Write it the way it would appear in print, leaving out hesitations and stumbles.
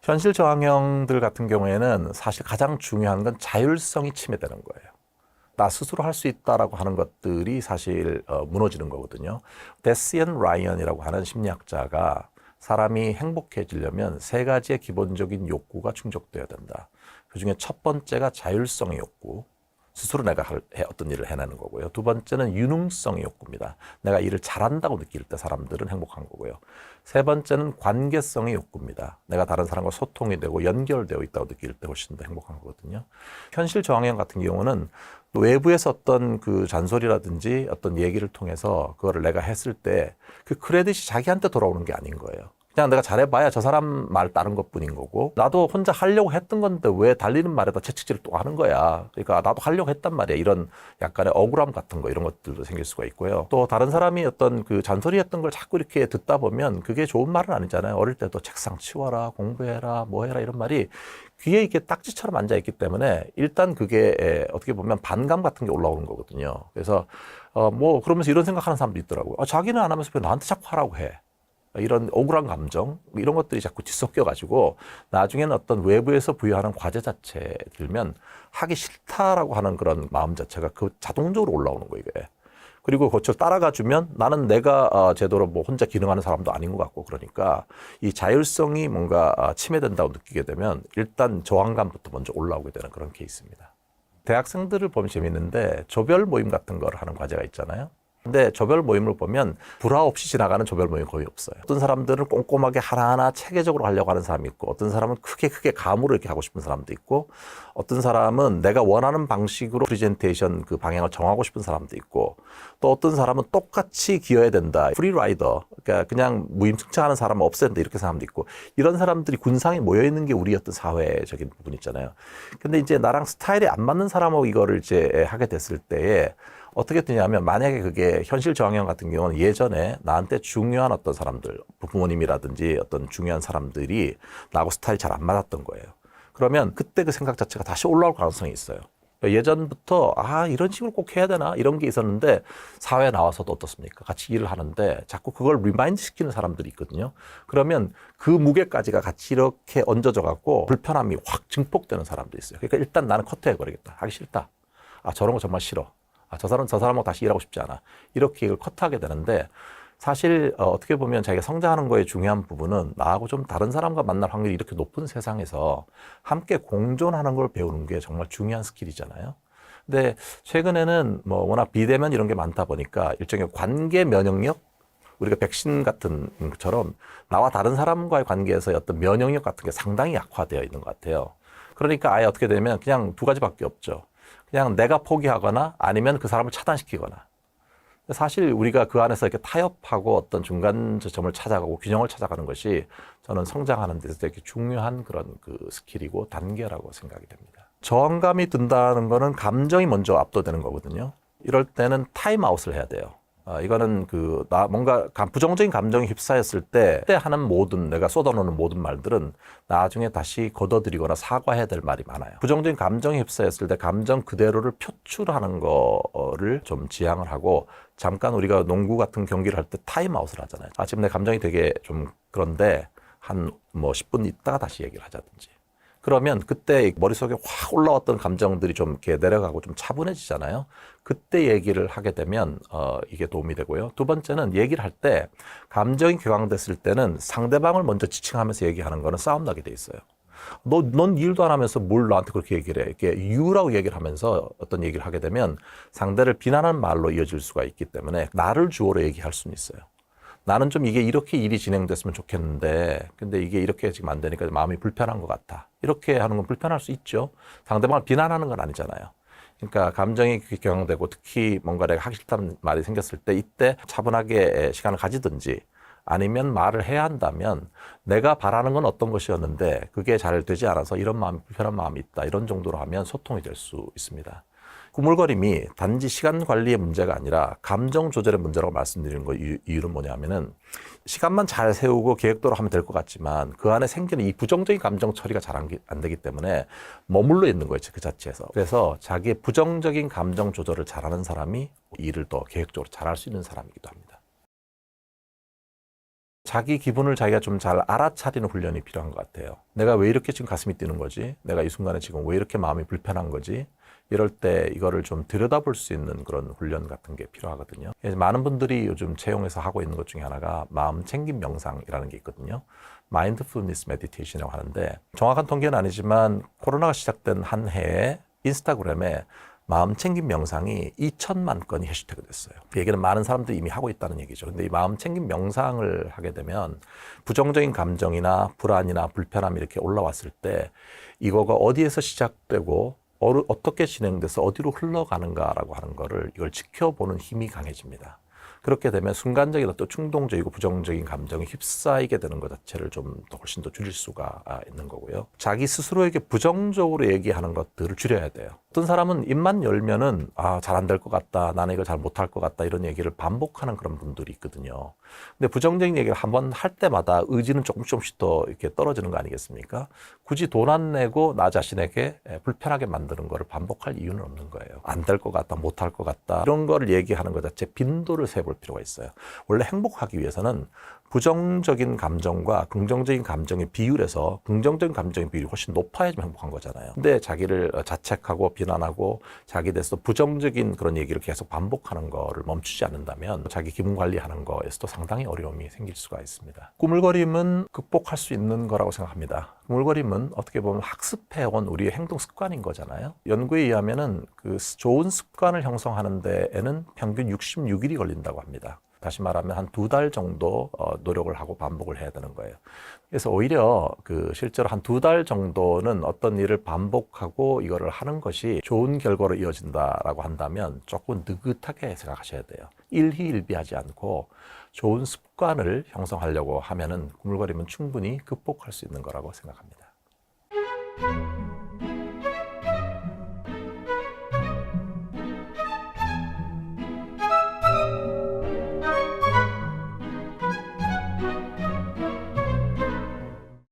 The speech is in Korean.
현실 저항형들 같은 경우에는 사실 가장 중요한 건 자율성이 침해되는 거예요. 나 스스로 할 수 있다라고 하는 것들이 사실 무너지는 거거든요. 데시언 라이언이라고 하는 심리학자가 사람이 행복해지려면 세 가지의 기본적인 욕구가 충족되어야 된다. 그중에 첫 번째가 자율성의 욕구. 스스로 내가 어떤 일을 해내는 거고요. 두 번째는 유능성의 욕구입니다. 내가 일을 잘한다고 느낄 때 사람들은 행복한 거고요. 세 번째는 관계성의 욕구입니다. 내가 다른 사람과 소통이 되고 연결되어 있다고 느낄 때 훨씬 더 행복한 거거든요. 현실 저항형 같은 경우는 외부에서 어떤 그 잔소리라든지 어떤 얘기를 통해서 그거를 내가 했을 때 그 크레딧이 자기한테 돌아오는 게 아닌 거예요. 그냥 내가 잘해봐야 저 사람 말 따른 것뿐인 거고 나도 혼자 하려고 했던 건데 왜 달리는 말에다 채찍질을 또 하는 거야. 그러니까 나도 하려고 했단 말이야. 이런 약간의 억울함 같은 거 이런 것들도 생길 수가 있고요. 또 다른 사람이 어떤 그 잔소리했던 걸 자꾸 이렇게 듣다 보면 그게 좋은 말은 아니잖아요. 어릴 때도 책상 치워라, 공부해라, 뭐 해라 이런 말이 귀에 이렇게 딱지처럼 앉아있기 때문에 일단 그게 어떻게 보면 반감 같은 게 올라오는 거거든요. 그래서 뭐 그러면서 이런 생각하는 사람도 있더라고요. 자기는 안 하면서 왜 나한테 자꾸 하라고 해. 이런 억울한 감정 이런 것들이 자꾸 뒤섞여 가지고 나중에는 어떤 외부에서 부여하는 과제 자체에 들면 하기 싫다라고 하는 그런 마음 자체가 그 자동적으로 올라오는 거예요. 이게. 그리고 그걸 따라가 주면 나는 내가 제대로 뭐 혼자 기능하는 사람도 아닌 것 같고 그러니까 이 자율성이 뭔가 침해된다고 느끼게 되면 일단 저항감부터 먼저 올라오게 되는 그런 케이스입니다. 대학생들을 보면 재밌는데 조별 모임 같은 걸 하는 과제가 있잖아요. 근데 조별 모임을 보면 불화 없이 지나가는 조별 모임이 거의 없어요. 어떤 사람들은 꼼꼼하게 하나하나 체계적으로 하려고 하는 사람이 있고 어떤 사람은 크게 감으로 이렇게 하고 싶은 사람도 있고 어떤 사람은 내가 원하는 방식으로 프리젠테이션 그 방향을 정하고 싶은 사람도 있고 또 어떤 사람은 똑같이 기어야 된다. 프리라이더, 그러니까 그냥 무임승차하는 사람은 없애야 된다. 이렇게 사람도 있고 이런 사람들이 군상에 모여있는 게 우리 어떤 사회적인 부분 있잖아요. 근데 이제 나랑 스타일이 안 맞는 사람하고 이거를 이제 하게 됐을 때에 어떻게 되냐면 만약에 그게 현실 저항형 같은 경우는 예전에 나한테 중요한 어떤 사람들, 부모님이라든지 어떤 중요한 사람들이 나하고 스타일이 잘 안 맞았던 거예요. 그러면 그때 그 생각 자체가 다시 올라올 가능성이 있어요. 예전부터 이런 식으로 꼭 해야 되나 이런 게 있었는데 사회에 나와서도 어떻습니까? 같이 일을 하는데 자꾸 그걸 리마인드 시키는 사람들이 있거든요. 그러면 그 무게까지가 같이 이렇게 얹어져 갖고 불편함이 확 증폭되는 사람도 있어요. 그러니까 일단 나는 커트해버리겠다. 하기 싫다. 저런 거 정말 싫어. 저 사람하고 다시 일하고 싶지 않아. 이렇게 이걸 커트하게 되는데 사실 어떻게 보면 자기가 성장하는 거에 중요한 부분은 나하고 좀 다른 사람과 만날 확률이 이렇게 높은 세상에서 함께 공존하는 걸 배우는 게 정말 중요한 스킬이잖아요. 근데 최근에는 뭐 워낙 비대면 이런 게 많다 보니까 일종의 관계 면역력 우리가 백신 같은 것처럼 나와 다른 사람과의 관계에서 어떤 면역력 같은 게 상당히 약화되어 있는 것 같아요. 그러니까 아예 어떻게 되면 그냥 두 가지밖에 없죠. 그냥 내가 포기하거나 아니면 그 사람을 차단시키거나. 사실 우리가 그 안에서 이렇게 타협하고 어떤 중간 점을 찾아가고 균형을 찾아가는 것이 저는 성장하는 데서 되게 중요한 그런 그 스킬이고 단계라고 생각이 됩니다. 저항감이 든다는 거는 감정이 먼저 압도되는 거거든요. 이럴 때는 타임아웃을 해야 돼요. 이거는 뭔가 부정적인 감정이 휩싸였을 때 하는 모든 내가 쏟아놓는 모든 말들은 나중에 다시 걷어들이거나 사과해야 될 말이 많아요. 부정적인 감정이 휩싸였을 때 감정 그대로를 표출하는 거를 좀 지양을 하고 잠깐 우리가 농구 같은 경기를 할 때 타임아웃을 하잖아요. 지금 내 감정이 되게 좀 그런데 한 뭐 10분 있다가 다시 얘기를 하자든지. 그러면 그때 머릿속에 확 올라왔던 감정들이 좀 이렇게 내려가고 좀 차분해지잖아요. 그때 얘기를 하게 되면 이게 도움이 되고요. 두 번째는 얘기를 할 때 감정이 격앙됐을 때는 상대방을 먼저 지칭하면서 얘기하는 거는 싸움 나게 돼 있어요. 넌 일도 안 하면서 뭘 나한테 그렇게 얘기를 해. 이렇게 you라고 얘기를 하면서 어떤 얘기를 하게 되면 상대를 비난하는 말로 이어질 수가 있기 때문에 나를 주어로 얘기할 수는 있어요. 나는 좀 이게 이렇게 일이 진행됐으면 좋겠는데 근데 이게 이렇게 지금 안 되니까 마음이 불편한 것 같아. 이렇게 하는 건 불편할 수 있죠. 상대방을 비난하는 건 아니잖아요. 그러니까 감정이 격앙되고 특히 뭔가 내가 하기 싫다는 말이 생겼을 때 이때 차분하게 시간을 가지든지 아니면 말을 해야 한다면 내가 바라는 건 어떤 것이었는데 그게 잘 되지 않아서 이런 마음이 불편한 마음이 있다. 이런 정도로 하면 소통이 될 수 있습니다. 꾸물거림이 단지 시간 관리의 문제가 아니라 감정 조절의 문제라고 말씀드리는 이유는 뭐냐면은 시간만 잘 세우고 계획대로 하면 될 것 같지만 그 안에 생기는 이 부정적인 감정 처리가 잘 안 되기 때문에 머물러 있는 거예요. 그 자체에서. 그래서 자기의 부정적인 감정 조절을 잘하는 사람이 일을 더 계획적으로 잘할 수 있는 사람이기도 합니다. 자기 기분을 자기가 좀 잘 알아차리는 훈련이 필요한 것 같아요. 내가 왜 이렇게 지금 가슴이 뛰는 거지? 내가 이 순간에 지금 왜 이렇게 마음이 불편한 거지? 이럴 때 이거를 좀 들여다볼 수 있는 그런 훈련 같은 게 필요하거든요. 그래서 많은 분들이 요즘 채용에서 하고 있는 것 중에 하나가 마음 챙김 명상이라는 게 있거든요. 마인드풀니스 메디테이션이라고 하는데 정확한 통계는 아니지만 코로나가 시작된 한 해에 인스타그램에 마음 챙김 명상이 2천만 건이 해시태그 됐어요. 그 얘기는 많은 사람들이 이미 하고 있다는 얘기죠. 근데 이 마음 챙김 명상을 하게 되면 부정적인 감정이나 불안이나 불편함이 이렇게 올라왔을 때 이거가 어디에서 시작되고 어떻게 진행돼서 어디로 흘러가는가라고 하는 거를 이걸 지켜보는 힘이 강해집니다. 그렇게 되면 순간적인 어떤 충동적이고 부정적인 감정에 휩싸이게 되는 것 자체를 좀 더 훨씬 더 줄일 수가 있는 거고요. 자기 스스로에게 부정적으로 얘기하는 것들을 줄여야 돼요. 어떤 사람은 입만 열면은 잘 안 될 것 같다, 나는 이걸 잘 못할 것 같다 이런 얘기를 반복하는 그런 분들이 있거든요. 근데 부정적인 얘기를 한번 할 때마다 의지는 조금씩 더 이렇게 떨어지는 거 아니겠습니까? 굳이 돈 안 내고 나 자신에게 불편하게 만드는 거를 반복할 이유는 없는 거예요. 안 될 것 같다, 못할 것 같다 이런 거를 얘기하는 것 자체 빈도를 세볼 필요가 있어요. 원래 행복하기 위해서는 부정적인 감정과 긍정적인 감정의 비율에서 긍정적인 감정의 비율이 훨씬 높아야지만 행복한 거잖아요. 근데 자기를 자책하고 비난하고 자기에 대해서 부정적인 그런 얘기를 계속 반복하는 거를 멈추지 않는다면 자기 기분 관리하는 거에서도 상당히 어려움이 생길 수가 있습니다. 꾸물거림은 극복할 수 있는 거라고 생각합니다. 꾸물거림은 어떻게 보면 학습해온 우리의 행동 습관인 거잖아요. 연구에 의하면은 그 좋은 습관을 형성하는 데에는 평균 66일이 걸린다고 합니다. 다시 말하면 한 2달 정도 노력을 하고 반복을 해야 되는 거예요. 그래서 오히려 실제로 한 2달 정도는 어떤 일을 반복하고 이거를 하는 것이 좋은 결과로 이어진다라고 한다면 조금 느긋하게 생각하셔야 돼요. 일희일비하지 않고 좋은 습관을 형성하려고 하면은 꾸물거림은 충분히 극복할 수 있는 거라고 생각합니다.